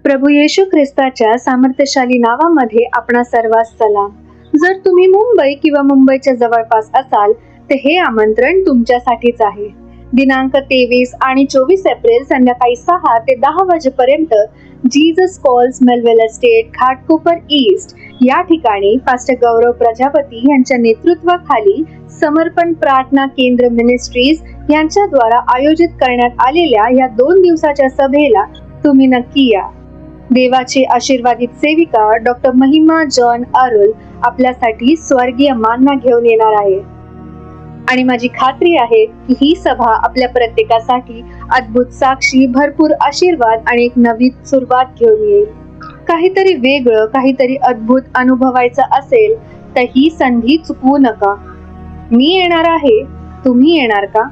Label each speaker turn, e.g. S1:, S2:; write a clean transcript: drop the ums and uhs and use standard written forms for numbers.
S1: प्रभू येशू ख्रिस्ताच्या सामर्थ्यशाली नावामध्ये आपणा सर्वांस सलाम. जर तुम्ही मुंबई किंवा मुंबईच्या जवळपास असाल तर हे आमंत्रण तुमच्यासाठीच आहे. दिनांक 23 आणि 24 एप्रिल संध्याकाळी 6 ते 10 वाजेपर्यंत Jesus calls Melville estate, Ghatkopar east या ठिकाणी पास्टर गौरव प्रजापती यांच्या नेतृत्वाखाली समर्पण प्रार्थना केंद्र मिनिस्ट्रीज यांच्याद्वारा आयोजित करण्यात आलेल्या या 2 दिवसाच्या सभेला तुम्ही नक्की या. देवाचे आशीर्वादित सेविका डॉक्टर महिमा जॉन अरुल आपल्यासाठी स्वर्गीय मानना घेऊन येणार आहे आणि माझी खात्री आहे की ही सभा आपल्या प्रत्येकासाठी अद्भुत साक्षी, भरपूर आशीर्वाद आणि एक नवी सुरुवात घेऊन येईल. काहीतरी वेगळं, काहीतरी अद्भुत अनुभवायचं असेल तर ही संधी चुकवू नका. मी येणार आहे, तुम्ही येणार का?